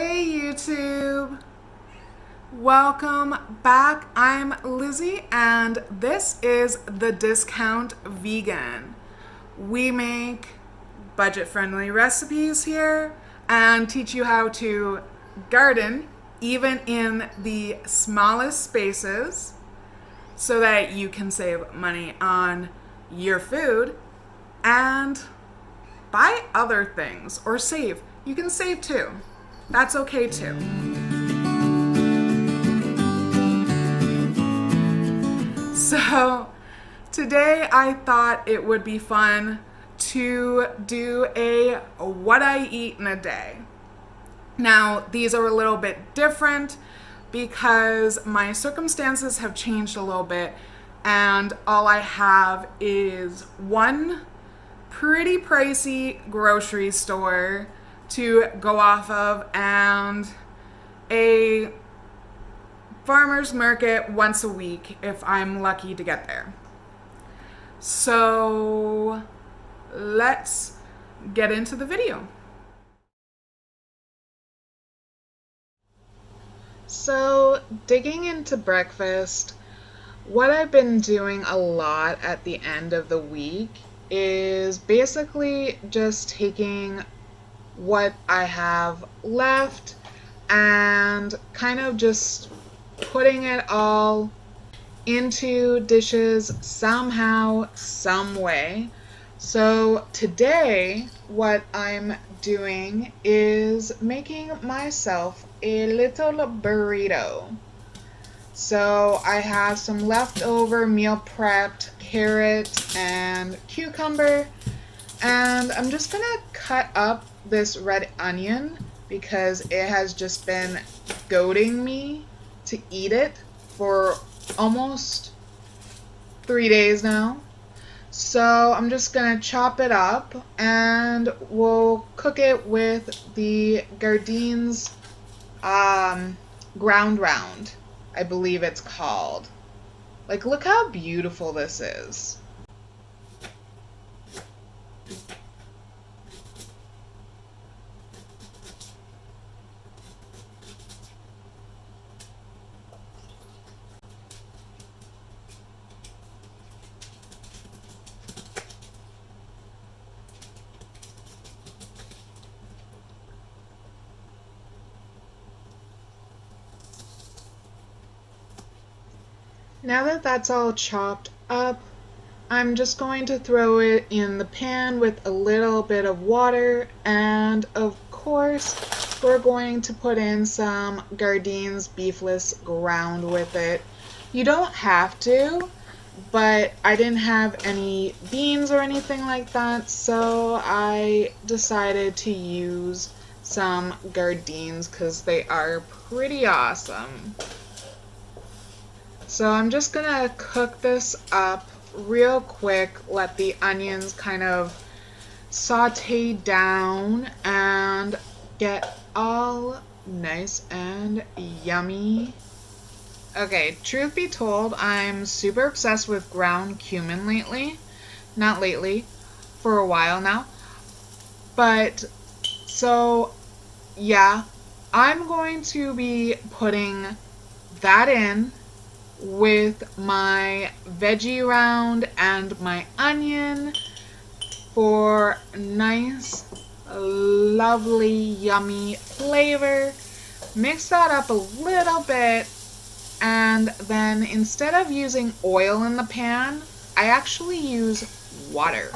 Hey YouTube! Welcome back. I'm Lizzie and this is The Discount Vegan. We make budget-friendly recipes here and teach you how to garden even in the smallest spaces so that you can save money on your food and buy other things or save. You can save too. That's okay too. So today I thought it would be fun to do a what I eat in a day. Now, these are a little bit different because my circumstances have changed a little bit and all I have is one pretty pricey grocery store to go off of and a farmer's market once a week if I'm lucky to get there. So let's get into the video. So digging into breakfast, what I've been doing a lot at the end of the week is basically just taking what I have left and kind of just putting it all into dishes somehow, some way. So today what I'm doing is making myself a little burrito. So I have some leftover meal prepped carrot and cucumber, and I'm just gonna cut up this red onion because it has just been goading me to eat it for almost 3 days now. So I'm just gonna chop it up and we'll cook it with the Gardeins ground round, I believe it's called. Like, look how beautiful this is. Now that that's all chopped up, I'm just going to throw it in the pan with a little bit of water, and of course we're going to put in some Gardeins beefless ground with it. You don't have to, but I didn't have any beans or anything like that, so I decided to use some Gardeins because they are pretty awesome. So I'm just gonna cook this up real quick, let the onions kind of saute down and get all nice and yummy. Okay, truth be told, I'm super obsessed with ground cumin lately. Not lately, for a while now. But, so, yeah, I'm going to be putting that in with my veggie round and my onion for nice, lovely, yummy flavor. Mix that up a little bit, and then instead of using oil in the pan, I actually use water.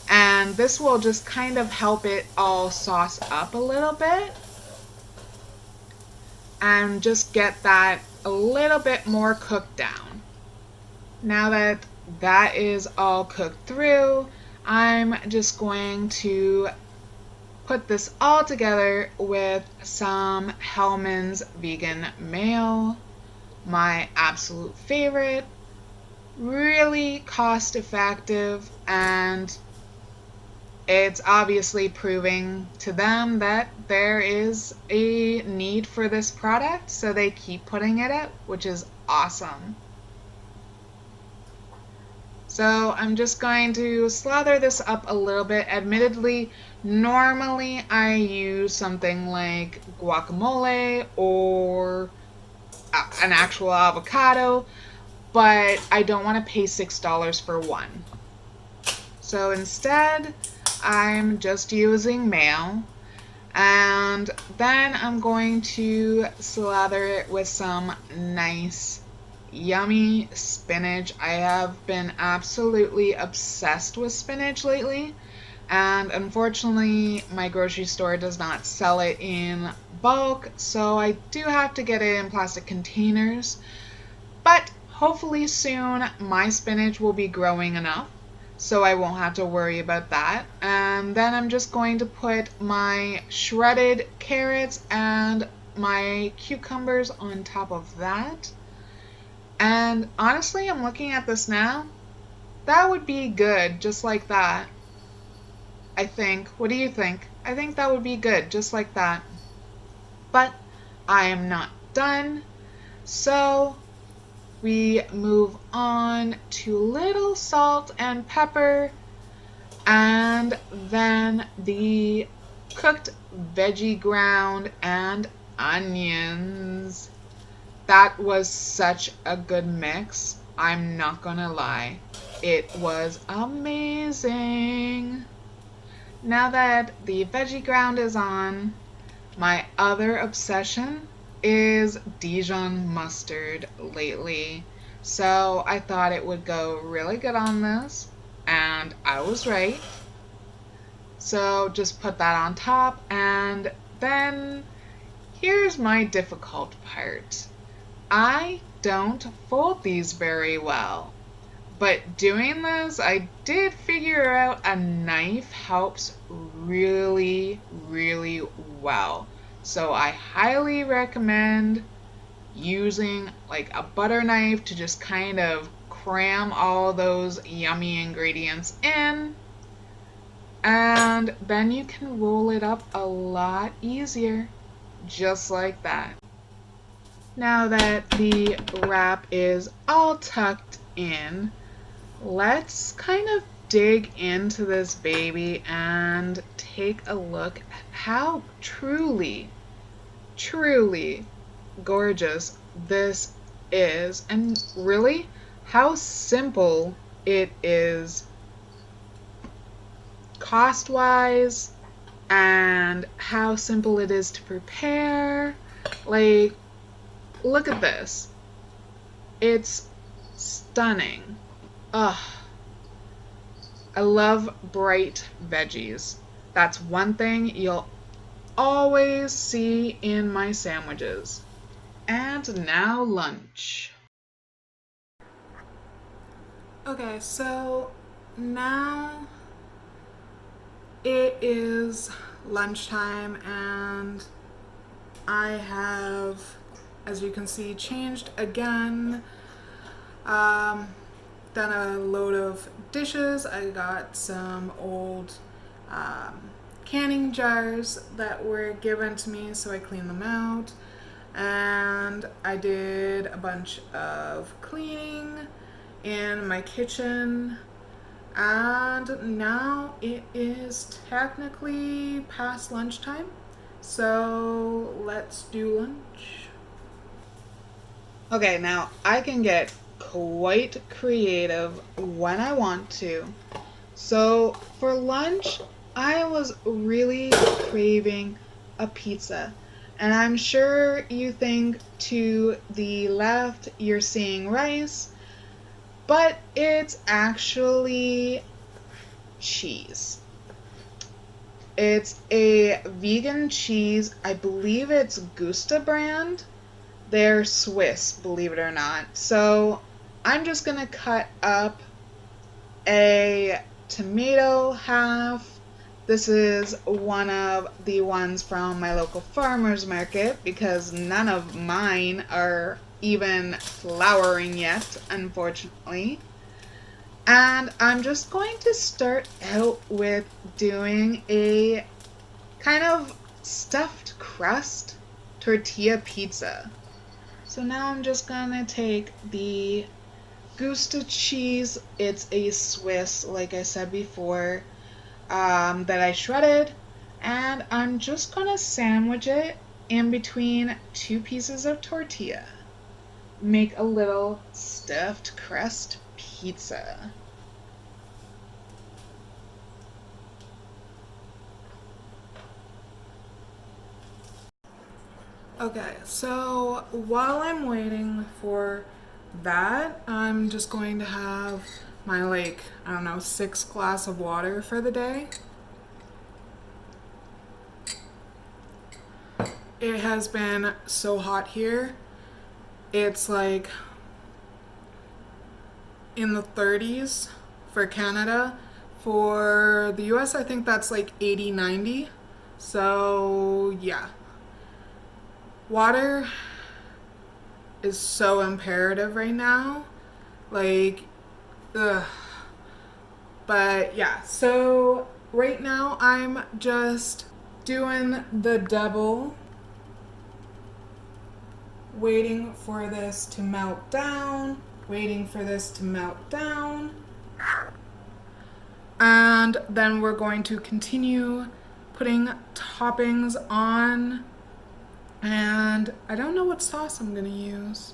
And this will just kind of help it all sauce up a little bit and just get that a little bit more cooked down. Now that that is all cooked through, I'm just going to put this all together with some Hellmann's vegan mayo, my absolute favorite, really cost effective, and it's obviously proving to them that there is a need for this product, so they keep putting it out, which is awesome. So I'm just going to slather this up a little bit. Admittedly, Normally, I use something like guacamole or an actual avocado, but I don't want to pay $6 for one. So instead, I'm just using mayo. And then I'm going to slather it with some nice, yummy spinach. I have been absolutely obsessed with spinach lately. And unfortunately, my grocery store does not sell it in bulk, so I do have to get it in plastic containers. But hopefully soon my spinach will be growing enough so I won't have to worry about that. And then I'm just going to put my shredded carrots and my cucumbers on top of that. And honestly, I'm looking at this now. That would be good, just like that. I think. What do you think? I think that would be good, just like that. But I am not done. So we move on to little salt and pepper, and then the cooked veggie ground and onions. That was such a good mix. I'm not gonna lie. It was amazing. Now that the veggie ground is on, my other obsession is Dijon mustard lately. So I thought it would go really good on this, and I was right. So just put that on top, and then here's my difficult part. I don't fold these very well. But doing this, I did figure out a knife helps really, really well. So I highly recommend using like a butter knife to just kind of cram all those yummy ingredients in. And then you can roll it up a lot easier, just like that. Now that the wrap is all tucked in, let's kind of dig into this baby and take a look at how truly, truly gorgeous this is, and really how simple it is cost wise, and how simple it is to prepare. Like, look at this. It's stunning. Ugh. I love bright veggies. That's one thing you'll always see in my sandwiches. And now lunch. Okay, so now it is lunchtime, and I have, as you can see, changed again. Done a load of dishes. I got some old canning jars that were given to me, so I cleaned them out. And I did a bunch of cleaning in my kitchen. And now it is technically past lunchtime, so let's do lunch. Okay, now I can get quite creative when I want to. So for lunch, I was really craving a pizza. And I'm sure you think to the left you're seeing rice, but it's actually cheese. It's a vegan cheese. I believe it's Gusta brand. They're Swiss, believe it or not. So I'm just gonna cut up a tomato half. This is one of the ones from my local farmer's market because none of mine are even flowering yet, unfortunately. And I'm just going to start out with doing a kind of stuffed crust tortilla pizza. So now I'm just gonna take the Gusta cheese. It's a Swiss, like I said before. that I shredded, and I'm just gonna sandwich it in between two pieces of tortilla. Make a little stuffed crust pizza. Okay, so while I'm waiting for that, I'm just going to have my, like, I don't know, 6 glass of water for the day. It has been so hot here. It's like in the 30s for Canada. For the US, I think that's like 80, 90. So, yeah. Water is so imperative right now. Like, ugh. But yeah, so right now I'm just doing the double, waiting for this to melt down, waiting for this to melt down. And then we're going to continue putting toppings on. And I don't know what sauce I'm gonna use.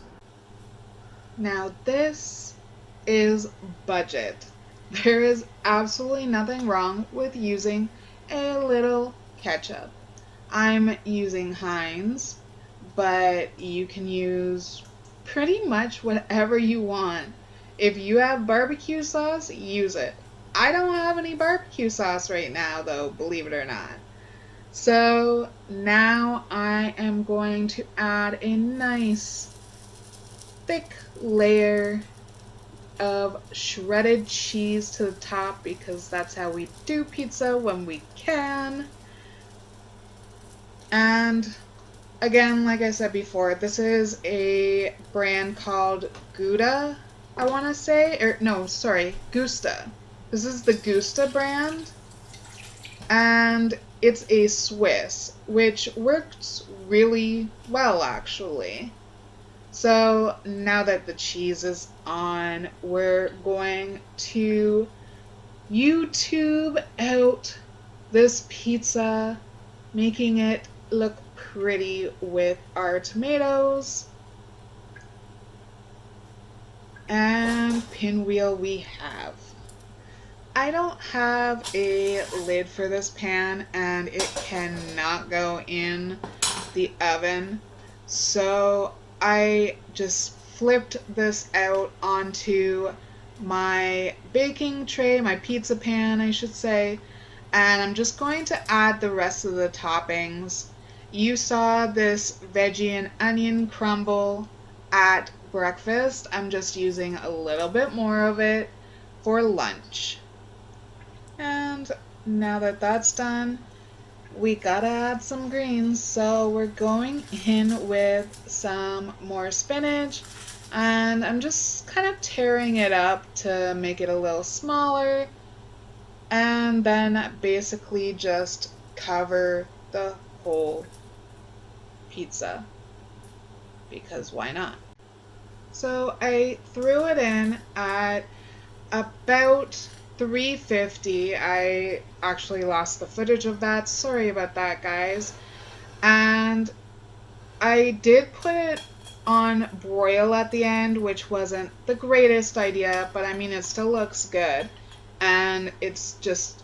Now this is budget. There is absolutely nothing wrong with using a little ketchup. I'm using Heinz, but you can use pretty much whatever you want. If you have barbecue sauce, use it. I don't have any barbecue sauce right now, though, believe it or not. So now I am going to add a nice thick layer of shredded cheese to the top because that's how we do pizza when we can. And again, like I said before, this is a brand called Gouda, I want to say. Or no, sorry, Gusta. This is the Gusta brand. And it's a Swiss, which works really well, actually. So now that the cheese is on, we're going to YouTube out this pizza, making it look pretty with our tomatoes. And pinwheel we have. I don't have a lid for this pan and it cannot go in the oven, so I just flipped this out onto my baking tray, my pizza pan I should say, and I'm just going to add the rest of the toppings. You saw this veggie and onion crumble at breakfast. I'm just using a little bit more of it for lunch. And now that that's done, we gotta add some greens. So we're going in with some more spinach, and I'm just kind of tearing it up to make it a little smaller, and then basically just cover the whole pizza, because why not? So I threw it in at about 350. I actually lost the footage of that. Sorry about that, guys. And I did put it on broil at the end, which wasn't the greatest idea, but I mean, it still looks good. And it's just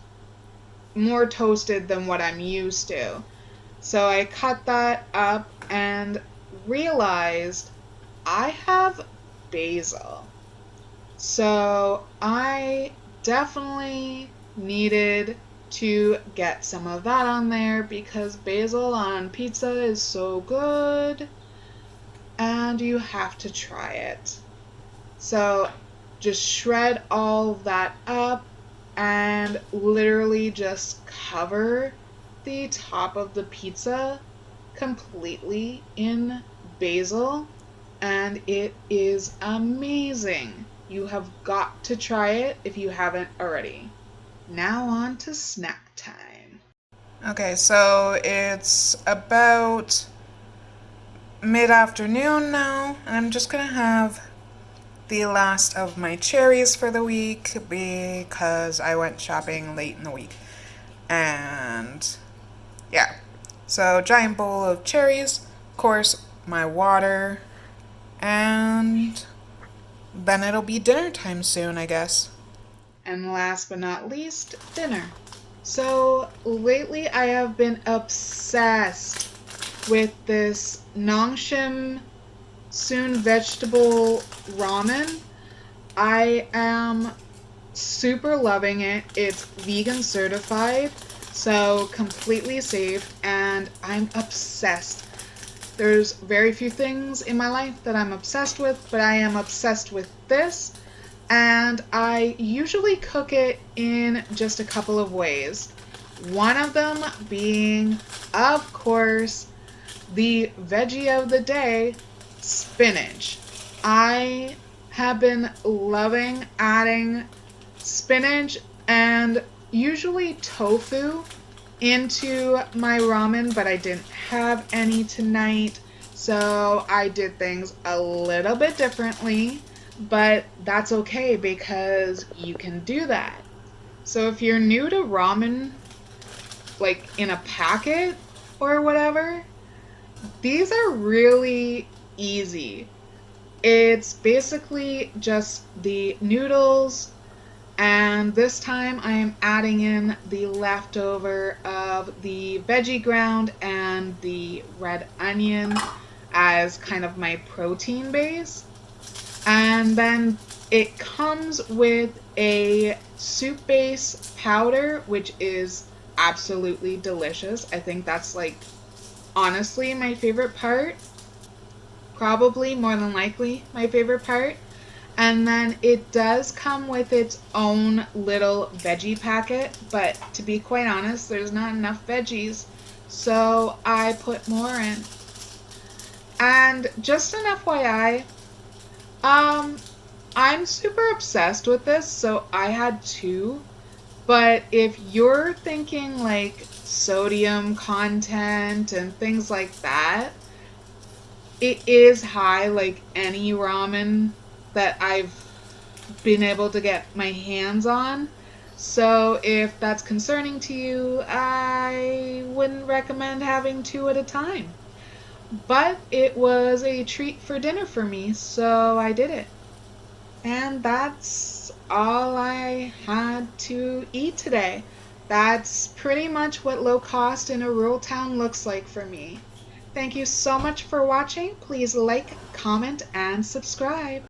more toasted than what I'm used to. So I cut that up and realized I have basil. So I definitely needed to get some of that on there because basil on pizza is so good and you have to try it. So just shred all that up and literally just cover the top of the pizza completely in basil, and it is amazing. You have got to try it if you haven't already. Now on to snack time. Okay, so it's about mid-afternoon now, and I'm just gonna have the last of my cherries for the week because I went shopping late in the week. And yeah. So, giant bowl of cherries, of course, my water, and then it'll be dinner time soon, I guess. And last but not least, dinner. So lately I have been obsessed with this Nongshim Soon vegetable ramen. I am super loving it. It's vegan certified, so completely safe, and I'm obsessed. There's very few things in my life that I'm obsessed with, but I am obsessed with this, and I usually cook it in just a couple of ways. One of them being, of course, the veggie of the day, spinach. I have been loving adding spinach and usually tofu into my ramen, but I didn't have any tonight, so I did things a little bit differently, but that's okay because you can do that. So if you're new to ramen, like in a packet or whatever, these are really easy. It's basically just the noodles, and this time I am adding in the leftover of the veggie ground and the red onion as kind of my protein base. And then it comes with a soup base powder, which is absolutely delicious. I think that's like honestly my favorite part. Probably more than likely my favorite part. And then it does come with its own little veggie packet, but to be quite honest, there's not enough veggies, so I put more in. And just an FYI, um, I'm super obsessed with this, so I had two. But if you're thinking like sodium content and things like that, it is high like any ramen that I've been able to get my hands on. So if that's concerning to you, I wouldn't recommend having two at a time. But it was a treat for dinner for me, so I did it. And that's all I had to eat today. That's pretty much what low cost in a rural town looks like for me. Thank you so much for watching. Please like, comment, and subscribe.